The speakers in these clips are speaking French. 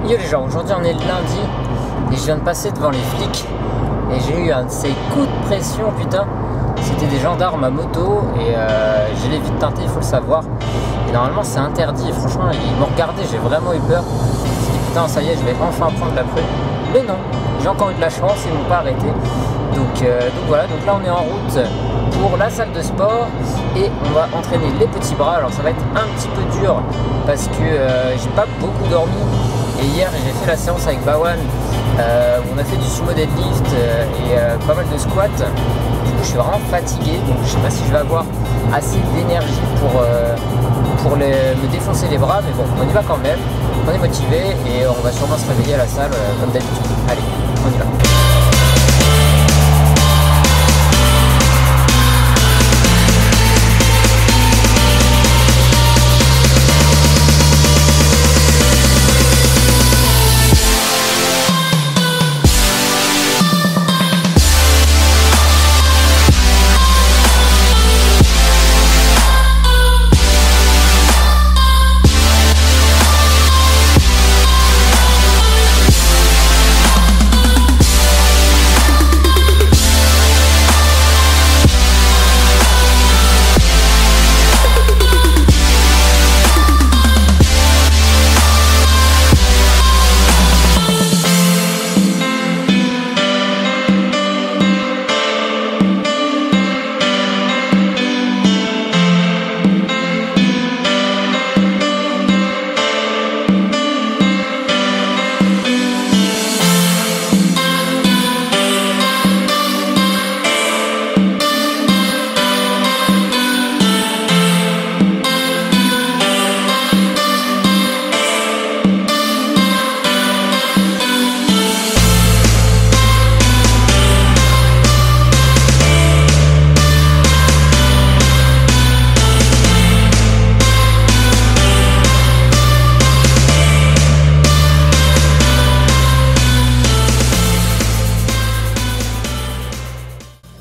Yo les gens, aujourd'hui on est le lundi et je viens de passer devant les flics et j'ai eu un de ces coups de pression, putain. C'était des gendarmes à moto et j'ai les vitres teintées, il faut le savoir. Et normalement c'est interdit et franchement ils m'ont regardé, j'ai vraiment eu peur. Je me suis dit putain ça y est, je vais enfin prendre la prune. Mais non, j'ai encore eu de la chance, ils m'ont pas arrêté. Donc voilà, donc là on est en route pour la salle de sport et on va entraîner les petits bras. Alors ça va être un petit peu dur parce que j'ai pas beaucoup dormi. Et hier j'ai fait la séance avec Bawan où on a fait du sumo deadlift et pas mal de squats. Du coup je suis vraiment fatigué, donc je sais pas si je vais avoir assez d'énergie pour me défoncer les bras, mais bon on y va quand même, on est motivé et on va sûrement se réveiller à la salle comme d'habitude. Allez, on y va.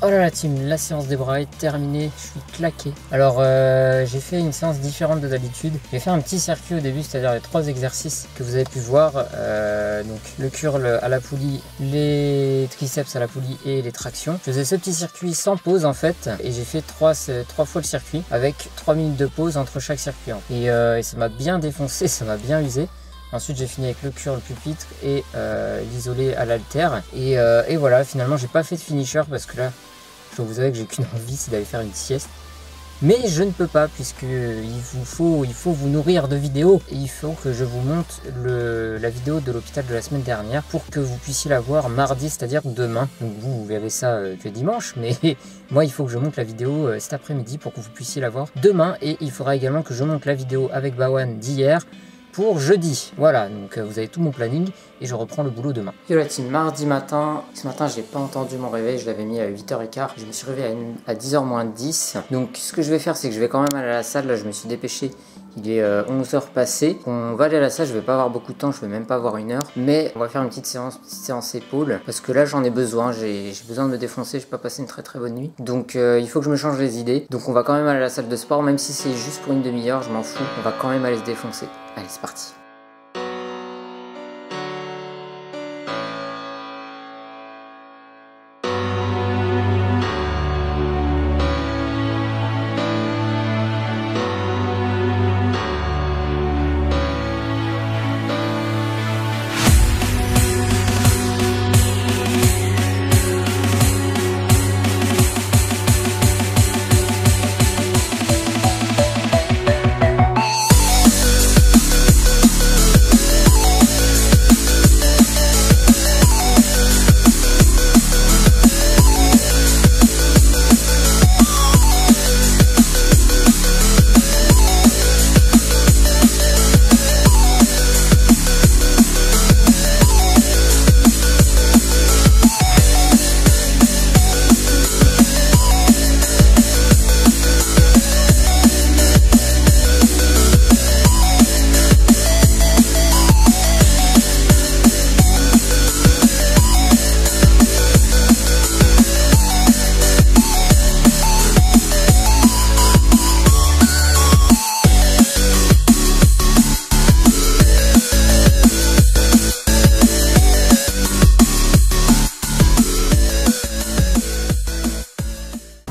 Oh là la team, la séance des bras est terminée, je suis claqué. Alors j'ai fait une séance différente de d'habitude. J'ai fait un petit circuit au début, c'est-à-dire les 3 exercices que vous avez pu voir. Donc le curl à la poulie, les triceps à la poulie et les tractions. Je faisais ce petit circuit sans pause en fait. Et j'ai fait 3 fois le circuit avec 3 minutes de pause entre chaque circuit. Et ça m'a bien défoncé, ça m'a bien usé. Ensuite j'ai fini avec le curl pupitre et l'isolé à l'haltère. Et voilà, finalement j'ai pas fait de finisher parce que là, vous savez que j'ai qu'une envie, c'est d'aller faire une sieste. Mais je ne peux pas puisque il faut vous nourrir de vidéos. Et il faut que je vous montre la vidéo de l'hôpital de la semaine dernière pour que vous puissiez la voir mardi, c'est-à-dire demain. Donc vous verrez ça que dimanche, mais moi il faut que je monte la vidéo cet après-midi pour que vous puissiez la voir demain. Et il faudra également que je monte la vidéo avec Bawan d'hier pour jeudi. Voilà, donc vous avez tout mon planning et je reprends le boulot demain. Yo la team, mardi matin. Ce matin j'ai pas entendu mon réveil, je l'avais mis à 8h15. Je me suis réveillé à 10h moins 10. Donc ce que je vais faire, c'est que je vais quand même aller à la salle. Là je me suis dépêché, il est 11h passé. On va aller à la salle, je vais pas avoir beaucoup de temps, je vais même pas avoir 1 heure. Mais on va faire une petite séance épaule. Parce que là j'en ai besoin, j'ai besoin de me défoncer, j'ai pas passé une très bonne nuit. Donc il faut que je me change les idées. Donc on va quand même aller à la salle de sport, même si c'est juste pour une demi-heure, je m'en fous. On va quand même aller se défoncer. Allez, c'est parti.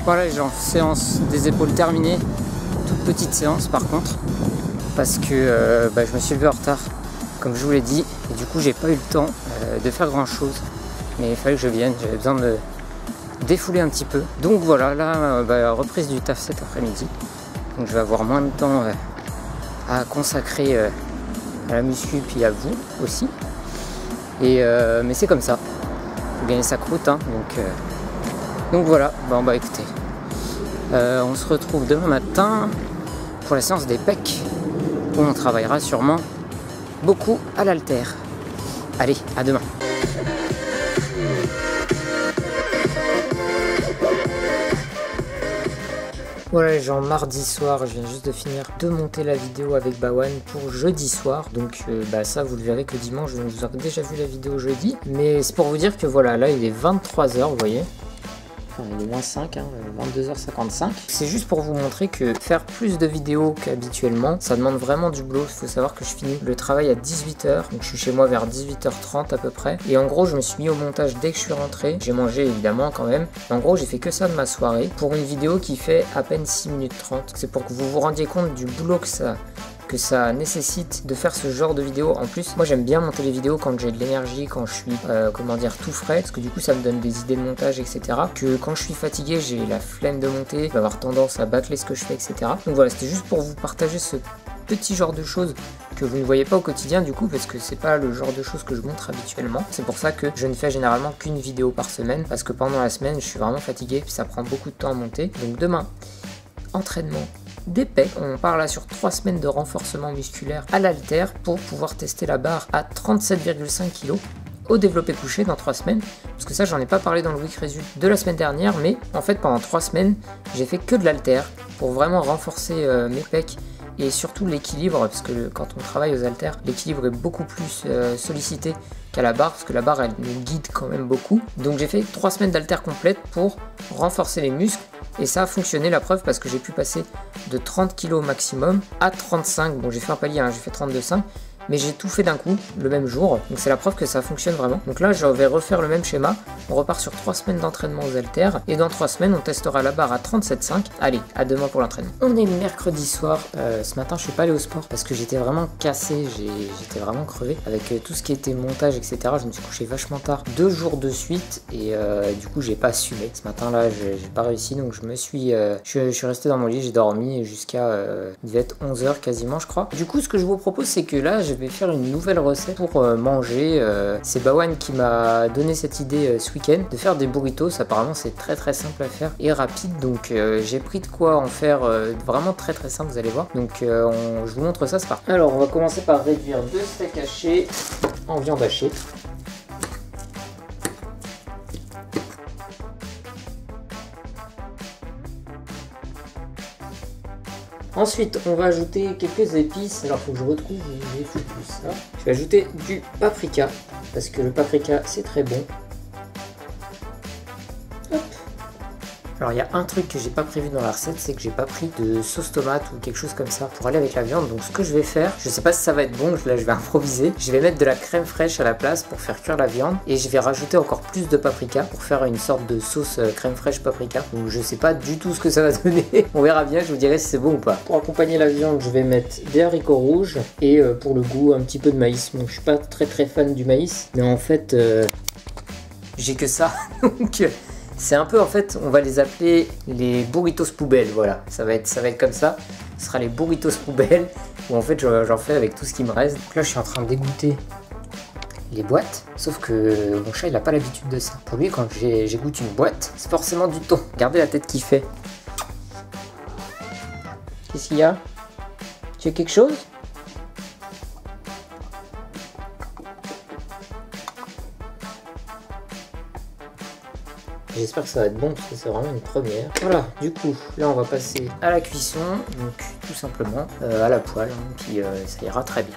Voilà les gens, séance des épaules terminée. Toute petite séance par contre, parce que je me suis levé en retard, comme je vous l'ai dit, et du coup j'ai pas eu le temps de faire grand chose. Mais il fallait que je vienne, j'avais besoin de me défouler un petit peu. Donc voilà, là, reprise du taf cet après-midi. Donc je vais avoir moins de temps à consacrer à la muscu, puis à vous aussi. Mais c'est comme ça, faut gagner sa croûte, hein, donc voilà. Bon bah écoutez, on se retrouve demain matin pour la séance des pecs, où on travaillera sûrement beaucoup à l'haltère. Allez, à demain. Voilà les gens, mardi soir, je viens juste de finir de monter la vidéo avec Bawan pour jeudi soir. Donc ça vous le verrez que dimanche, je vous ai déjà vu la vidéo jeudi. Mais c'est pour vous dire que voilà, là il est 23 h, vous voyez. Enfin, il est moins 5, 22h55. C'est juste pour vous montrer que faire plus de vidéos qu'habituellement, ça demande vraiment du boulot. Il faut savoir que je finis le travail à 18 h, donc je suis chez moi vers 18h30 à peu près. Et en gros, je me suis mis au montage dès que je suis rentré. J'ai mangé évidemment quand même. En gros, j'ai fait que ça de ma soirée pour une vidéo qui fait à peine 6 minutes 30. C'est pour que vous vous rendiez compte du boulot que ça nécessite de faire ce genre de vidéo. En plus, moi j'aime bien monter les vidéos quand j'ai de l'énergie, quand je suis tout frais, parce que du coup ça me donne des idées de montage, etc. Que quand je suis fatigué, j'ai la flemme de monter, je vais avoir tendance à bâcler ce que je fais, etc. Donc voilà, c'était juste pour vous partager ce petit genre de choses que vous ne voyez pas au quotidien du coup, parce que c'est pas le genre de choses que je montre habituellement. C'est pour ça que je ne fais généralement qu'une vidéo par semaine, parce que pendant la semaine je suis vraiment fatigué, puis ça prend beaucoup de temps à monter. Donc demain, entraînement des pecs. On part là sur 3 semaines de renforcement musculaire à l'haltère pour pouvoir tester la barre à 37,5 kg au développé couché dans 3 semaines. Parce que ça, j'en ai pas parlé dans le week result de la semaine dernière, mais en fait pendant 3 semaines, j'ai fait que de l'haltère pour vraiment renforcer mes pecs et surtout l'équilibre, parce que quand on travaille aux haltères, l'équilibre est beaucoup plus sollicité qu'à la barre, parce que la barre elle nous guide quand même beaucoup. Donc j'ai fait 3 semaines d'haltère complète pour renforcer les muscles. Et ça a fonctionné, la preuve, parce que j'ai pu passer de 30 kg maximum à 35. Bon, j'ai fait un palier, hein, j'ai fait 32,5. Mais j'ai tout fait d'un coup, le même jour. Donc c'est la preuve que ça fonctionne vraiment. Donc là, je vais refaire le même schéma. On repart sur 3 semaines d'entraînement aux haltères. Et dans 3 semaines, on testera la barre à 37,5. Allez, à demain pour l'entraînement. On est mercredi soir. Ce matin, je suis pas allé au sport parce que j'étais vraiment cassé. J'étais vraiment crevé. Avec tout ce qui était montage, etc. Je me suis couché vachement tard. 2 jours de suite. Et du coup, j'ai pas assumé. Ce matin-là, j'ai pas réussi. Donc je suis resté dans mon lit. J'ai dormi jusqu'à... il devait être 11 h quasiment, je crois. Du coup, ce que je vous propose, c'est que là, je vais faire une nouvelle recette pour manger. C'est Bawan qui m'a donné cette idée ce week-end de faire des burritos. Apparemment c'est très simple à faire et rapide, donc j'ai pris de quoi en faire vraiment très simple, vous allez voir. Donc je vous montre ça, c'est parti. Alors on va commencer par réduire 2 steaks hachés en viande hachée. Ensuite, on va ajouter quelques épices. Alors, il faut que je retrouve où j'ai foutu ça. Je vais ajouter du paprika, parce que le paprika, c'est très bon. Hop. Alors, il y a un truc que j'ai pas prévu dans la recette, c'est que j'ai pas pris de sauce tomate ou quelque chose comme ça pour aller avec la viande. Donc, ce que je vais faire, je sais pas si ça va être bon, là, je vais improviser. Je vais mettre de la crème fraîche à la place pour faire cuire la viande. Et je vais rajouter encore plus de paprika pour faire une sorte de sauce crème fraîche paprika. Donc, je sais pas du tout ce que ça va donner. On verra bien, je vous dirai si c'est bon ou pas. Pour accompagner la viande, je vais mettre des haricots rouges et pour le goût, un petit peu de maïs. Donc, je suis pas très fan du maïs. Mais en fait, j'ai que ça. Donc... c'est un peu, en fait, on va les appeler les burritos poubelles, voilà. Ça va être comme ça. Ce sera les burritos poubelles, où en fait j'en fais avec tout ce qui me reste. Donc là, je suis en train de dégoûter les boîtes, sauf que mon chat, il n'a pas l'habitude de ça. Pour lui, quand j'égoutte une boîte, c'est forcément du thon. Regardez la tête qu'il fait. Qu'est-ce qu'il y a? Tu as quelque chose? J'espère que ça va être bon parce que c'est vraiment une première. Voilà, du coup, là on va passer à la cuisson, donc tout simplement à la poêle, hein, puis ça ira très bien.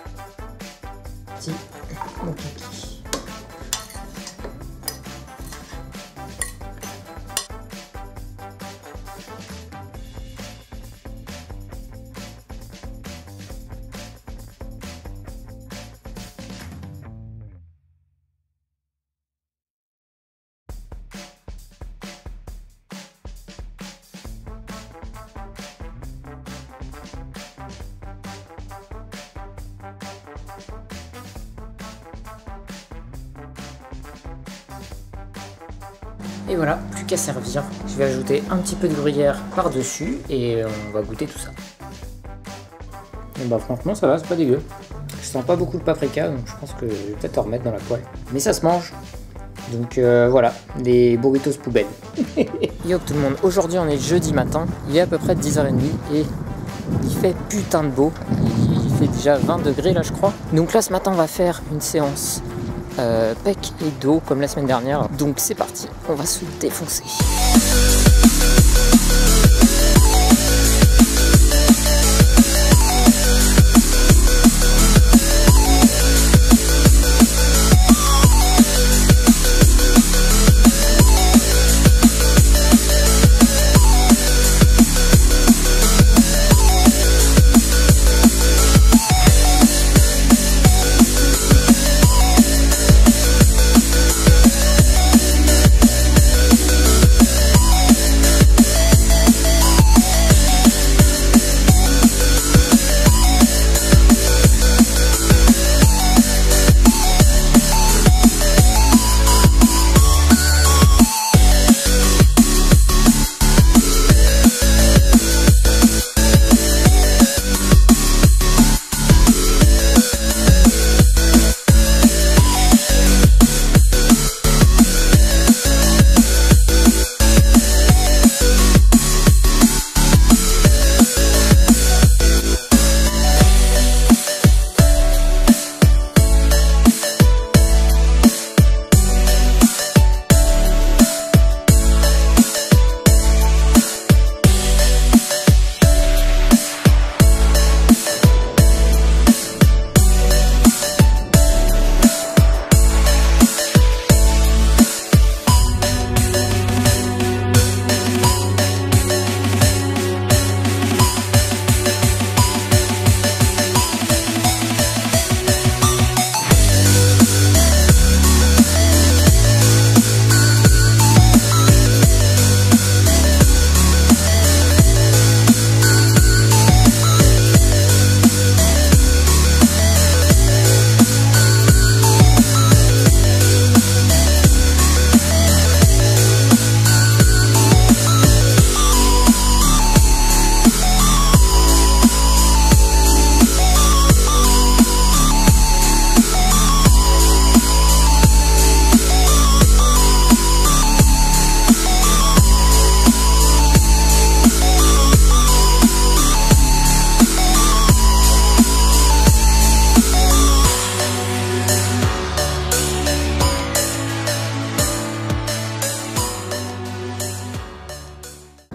Petit, mon kiki. Et voilà, plus qu'à servir. Je vais ajouter un petit peu de gruyère par-dessus et on va goûter tout ça. Et bah franchement ça va, c'est pas dégueu. Je sens pas beaucoup le paprika, donc je pense que je vais peut-être en remettre dans la poêle. Mais ça se mange. Donc voilà, des burritos poubelles. Yo tout le monde, aujourd'hui on est jeudi matin, il est à peu près 10h30 et il fait putain de beau. Il fait déjà 20 degrés là je crois. Donc là ce matin on va faire une séance pec et dos comme la semaine dernière. Donc c'est parti, on va se défoncer.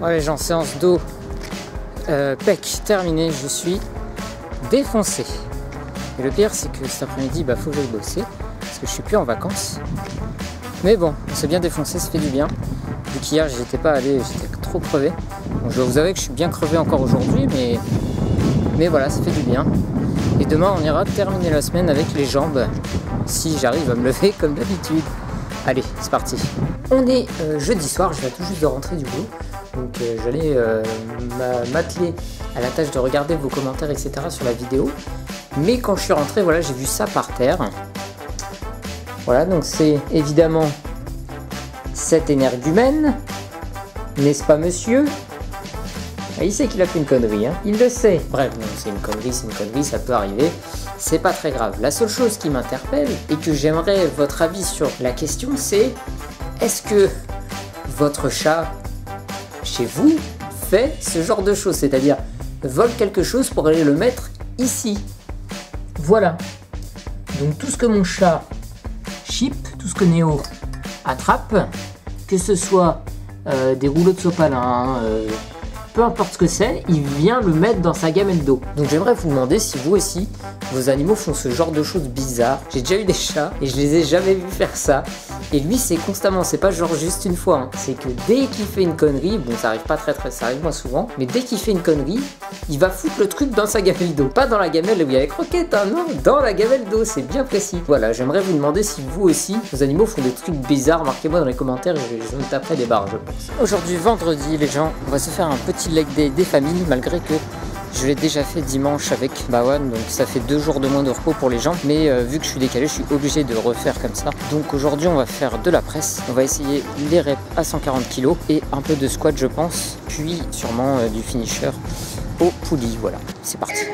Ouais les gens, séance d'eau pec terminée, je suis défoncé. Et le pire c'est que cet après-midi bah faut que j'aille bosser parce que je suis plus en vacances. Mais bon, on s'est bien défoncé, ça fait du bien. Vu qu'hier j'y étais pas allé, j'étais trop crevé. Bon, je dois vous avouer que je suis bien crevé encore aujourd'hui, mais voilà, ça fait du bien. Et demain on ira terminer la semaine avec les jambes, si j'arrive à me lever comme d'habitude. Allez, c'est parti. On est jeudi soir, je viens tout juste de rentrer du boulot. Donc j'allais m'atteler à la tâche de regarder vos commentaires, etc. sur la vidéo. Mais quand je suis rentré, voilà, j'ai vu ça par terre. Voilà, donc c'est évidemment cet énergumène, n'est-ce pas monsieur? Il sait qu'il a fait une connerie, hein, il le sait. Bref, c'est une connerie, ça peut arriver. C'est pas très grave. La seule chose qui m'interpelle et que j'aimerais votre avis sur la question, c'est est-ce que votre chat chez vous fait ce genre de choses, c'est-à-dire vole quelque chose pour aller le mettre ici. Voilà. Donc tout ce que mon chat chip, tout ce que Néo attrape, que ce soit des rouleaux de sopalin, peu importe ce que c'est, il vient le mettre dans sa gamelle d'eau. Donc j'aimerais vous demander si vous aussi, vos animaux font ce genre de choses bizarres. J'ai déjà eu des chats et je les ai jamais vus faire ça. Et lui c'est constamment, c'est pas genre juste une fois, hein. C'est que dès qu'il fait une connerie, bon ça arrive pas ça arrive moins souvent, mais dès qu'il fait une connerie, il va foutre le truc dans sa gamelle d'eau. Pas dans la gamelle où il y a les croquettes, hein, non, dans la gamelle d'eau, c'est bien précis. Voilà, j'aimerais vous demander si vous aussi, vos animaux font des trucs bizarres, marquez-moi dans les commentaires et je me taperai des barres je pense. Aujourd'hui vendredi les gens, on va se faire un petit leg day des familles malgré que Je l'ai déjà fait dimanche avec Bawan, donc ça fait 2 jours de moins de repos pour les jambes. Mais vu que je suis décalé, je suis obligé de refaire comme ça. Donc aujourd'hui, on va faire de la presse. On va essayer les reps à 140 kg et un peu de squat, je pense. Puis sûrement du finisher au poulie. Voilà, c'est parti.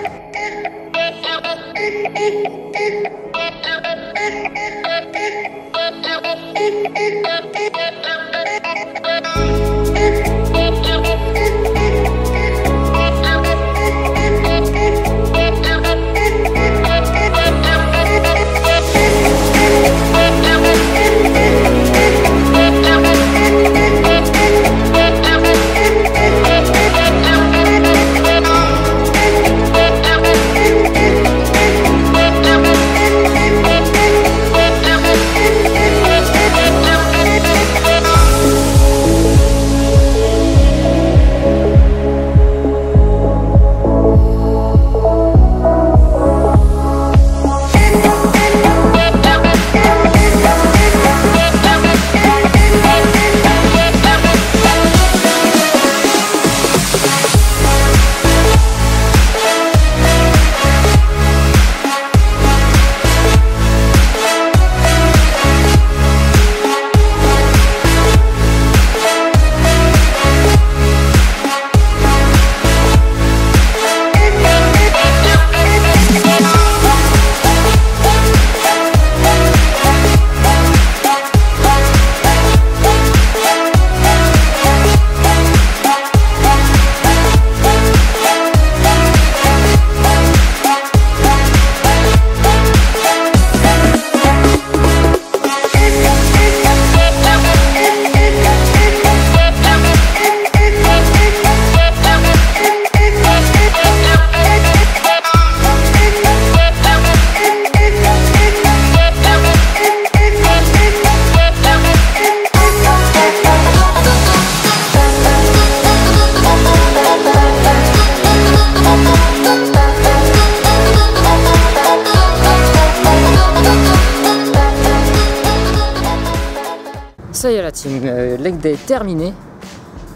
Ça y est la team, leg day terminé.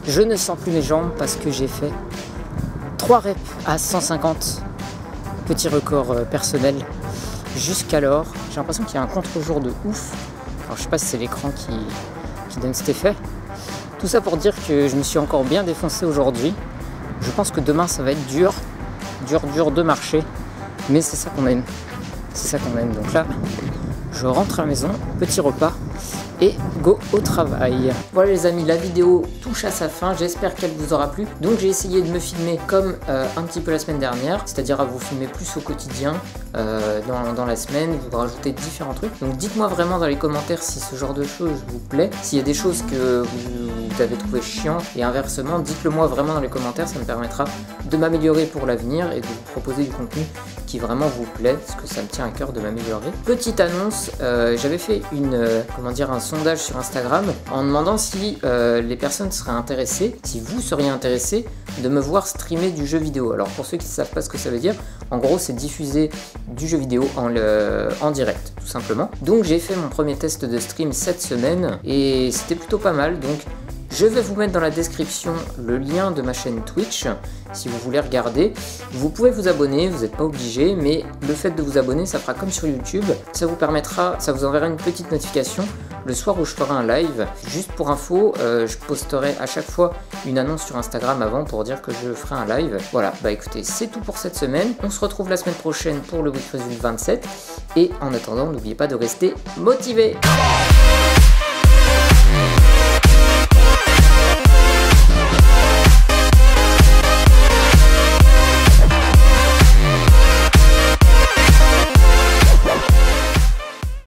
Je ne sens plus mes jambes parce que j'ai fait 3 reps à 150. Petit record personnel jusqu'alors. J'ai l'impression qu'il y a un contre-jour de ouf. Alors je sais pas si c'est l'écran qui donne cet effet. Tout ça pour dire que je me suis encore bien défoncé aujourd'hui. Je pense que demain ça va être dur de marcher. Mais c'est ça qu'on aime. C'est ça qu'on aime. Donc là, je rentre à la maison, petit repas. Et go au travail. Voilà les amis, la vidéo touche à sa fin, j'espère qu'elle vous aura plu. Donc j'ai essayé de me filmer comme un petit peu la semaine dernière, c'est-à-dire à vous filmer plus au quotidien dans la semaine, vous rajoutez différents trucs. Donc dites-moi vraiment dans les commentaires si ce genre de choses vous plaît, s'il y a des choses que vous avez trouvé chiant et inversement, dites-le moi vraiment dans les commentaires, ça me permettra de m'améliorer pour l'avenir et de vous proposer du contenu qui vraiment vous plaît, parce que ça me tient à cœur de m'améliorer. Petite annonce, j'avais fait un sondage sur Instagram en demandant si les personnes seraient intéressées, si vous seriez intéressé de me voir streamer du jeu vidéo. Alors pour ceux qui ne savent pas ce que ça veut dire, en gros c'est diffuser du jeu vidéo en direct tout simplement. Donc j'ai fait mon premier test de stream cette semaine et c'était plutôt pas mal. Donc je vais vous mettre dans la description le lien de ma chaîne Twitch si vous voulez regarder. Vous pouvez vous abonner, vous n'êtes pas obligé, mais le fait de vous abonner, ça fera comme sur YouTube. Ça vous permettra, ça vous enverra une petite notification le soir où je ferai un live. Juste pour info, je posterai à chaque fois une annonce sur Instagram avant pour dire que je ferai un live. Voilà, bah écoutez, c'est tout pour cette semaine. On se retrouve la semaine prochaine pour le Week Result 27. Et en attendant, n'oubliez pas de rester motivé.